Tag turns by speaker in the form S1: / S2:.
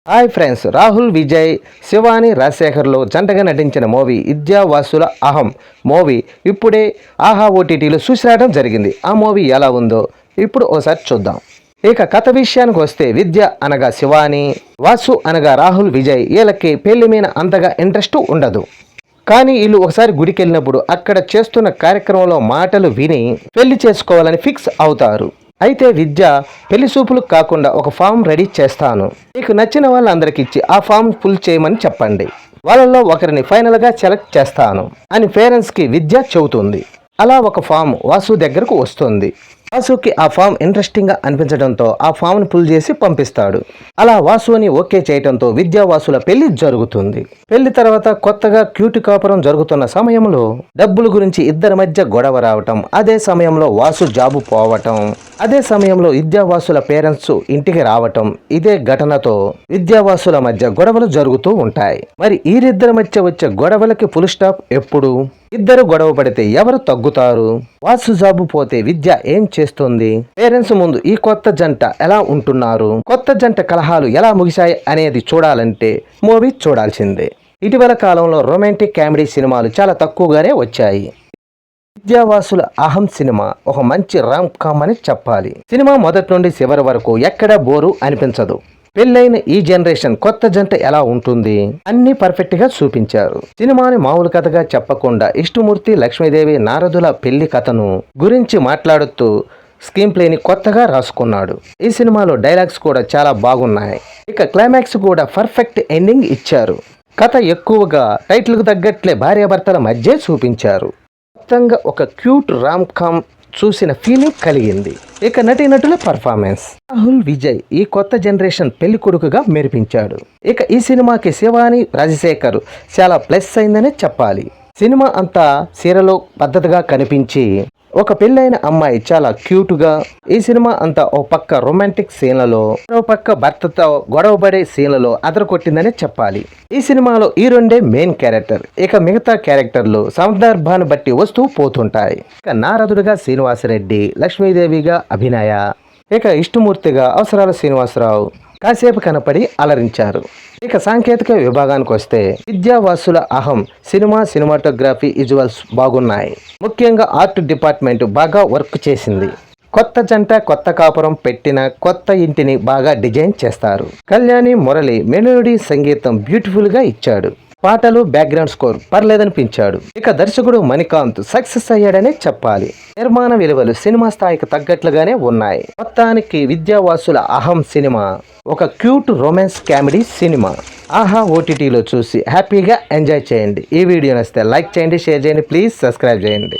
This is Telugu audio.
S1: హాయ్ ఫ్రెండ్స్, రాహుల్ విజయ్, శివాని రాజశేఖర్లో జంటగా నటించిన మూవీ విద్యావాసుల అహం మూవీ ఇప్పుడే ఆహా ఓటీటీలో చూసిరావడం జరిగింది. ఆ మూవీ ఎలా ఉందో ఇప్పుడు ఒకసారి చూద్దాం. ఇక కథ విషయానికి వస్తే విద్య అనగా శివాని, వాసు అనగా రాహుల్ విజయ్. వీళ్ళకి పెళ్లి మీద అంతగా ఇంట్రెస్ట్ ఉండదు. కానీ వీళ్ళు ఒకసారి గుడికి వెళ్ళినప్పుడు అక్కడ చేస్తున్న కార్యక్రమంలో మాటలు విని పెళ్లి చేసుకోవాలని ఫిక్స్ అవుతారు. అయితే విద్య పెళ్లి చూపులకు కాకుండా ఒక ఫామ్ రెడీ చేస్తాను, మీకు నచ్చిన వాళ్ళందరికీ ఇచ్చి ఆ ఫామ్ ఫుల్ చేయమని చెప్పండి, వాళ్ళల్లో ఒకరిని ఫైనల్గా సెలెక్ట్ చేస్తాను అని పేరెంట్స్కి విద్య చెబుతుంది. అలా ఒక ఫామ్ వాసు దగ్గరకు వస్తుంది. వాసుకి ఆ ఫామ్ ఇంట్రెస్టింగ్గా అనిపించడంతో ఆ ఫామ్ని ఫుల్ చేసి పంపిస్తాడు. అలా వాసుని ఓకే చేయడంతో విద్యావాసుల పెళ్లి జరుగుతుంది. పెళ్లి తర్వాత కొత్తగా క్యూట్ కాపురం జరుగుతున్న సమయంలో డబ్బుల గురించి ఇద్దరి మధ్య గొడవ రావటం, అదే సమయంలో వాసు జాబు పోవటం, అదే సమయంలో విద్యావాసుల పేరెంట్స్ ఇంటికి రావటం, ఇదే ఘటనతో విద్యావాసుల మధ్య గొడవలు జరుగుతూ ఉంటాయి. మరి వీరిద్దరి మధ్య వచ్చే గొడవలకి ఫుల్ స్టాప్ ఎప్పుడు? ఇద్దరు గొడవ పడితే ఎవరు తగ్గుతారు? వాసు జాబు పోతే విద్య ఏం చేస్తుంది? పేరెంట్స్ ముందు ఈ కొత్త జంట ఎలా ఉంటున్నారు? కొత్త జంట కలహాలు ఎలా ముగిశాయి అనేది చూడాలంటే మూవీ చూడాల్సిందే. ఇటీవల కాలంలో రొమాంటిక్ కామెడీ సినిమాలు చాలా తక్కువగానే వచ్చాయి. విద్యావాసుల అహం సినిమా ఒక మంచి రామ్ కామ్ అని చెప్పాలి. సినిమా మొదటి నుండి చివరి వరకు ఎక్కడా బోరు అనిపించదు. పెళ్ళైన ఈ జనరేషన్ కొత్త జంట ఎలా ఉంటుంది అన్ని పర్ఫెక్ట్ గా చూపించారు. సినిమాని మామూలు కథగా చెప్పకుండా విష్ణుమూర్తి, లక్ష్మీదేవి, నారదుల పెళ్లి కథను గురించి మాట్లాడుతూ స్క్రీన్ ప్లేని కొత్తగా రాసుకున్నాడు. ఈ సినిమాలో డైలాగ్స్ కూడా చాలా బాగున్నాయి. ఇక క్లైమాక్స్ కూడా పర్ఫెక్ట్ ఎండింగ్ ఇచ్చారు. కథ ఎక్కువగా టైటిల్కు తగ్గట్లే భార్యాభర్తల మధ్య చూపించారు. మొత్తంగా ఒక క్యూట్ రామ్ కామ్ చూసిన ఫీలింగ్ కలిగింది. ఇక నటీనటుల పర్ఫార్మెన్స్, రాహుల్ విజయ్ ఈ కొత్త జనరేషన్ పెళ్లి కొడుకుగా మెరిపించాడు. ఇక ఈ సినిమాకి శివాని రాజశేఖర్ చాలా ప్లస్ అయిందనే చెప్పాలి. సినిమా అంతా సీరలో పద్ధతిగా కనిపించి ఒక పెళ్ళైన అమ్మాయి చాలా క్యూట్గా, ఈ సినిమా అంతా ఓ పక్క రొమాంటిక్ సీన్లలో, మరో పక్క భర్తతో గొడవపడే సీన్లలో అదరకొట్టిందనే చెప్పాలి. ఈ సినిమాలో ఈ రెండే మెయిన్ క్యారెక్టర్. ఇక మిగతా క్యారెక్టర్లు సందర్భాన్ని బట్టి వస్తూ పోతుంటాయి. ఇక నారదుడిగా శ్రీనివాసరెడ్డి, లక్ష్మీదేవిగా అభినయ, ఇక విష్ణుమూర్తిగా అవసరాల శ్రీనివాసరావు కాసేపు కనపడి అలరించారు. ఇక సాంకేతిక విభాగానికి వస్తే విద్యావాసుల అహం సినిమా సినిమాటోగ్రఫీ విజువల్స్ బాగున్నాయి. ముఖ్యంగా ఆర్ట్ డిపార్ట్మెంట్ బాగా వర్క్ చేసింది. కొత్త జంట కొత్త కాపురం పెట్టిన కొత్త ఇంటిని బాగా డిజైన్ చేస్తారు. కళ్యాణి మురళి మెలోడీ సంగీతం బ్యూటిఫుల్ గా ఇచ్చాడు. పాటలు బ్యాక్గ్రౌండ్ స్కోర్ పర్లేదనిపించాడు. ఇక దర్శకుడు మణికాంత్ సక్సెస్ అయ్యాడనే చెప్పాలి. నిర్మాణ విలువలు సినిమా స్థాయికి తగ్గట్లుగానే ఉన్నాయి. మొత్తానికి విద్యావాసుల అహం సినిమా ఒక క్యూట్ రొమాన్స్ కామెడీ సినిమా. ఆహా ఓటీటీలో చూసి హ్యాపీగా ఎంజాయ్ చేయండి. ఈ వీడియో నచ్చితే లైక్ చేయండి, షేర్ చేయండి, ప్లీజ్ సబ్స్క్రైబ్ చేయండి.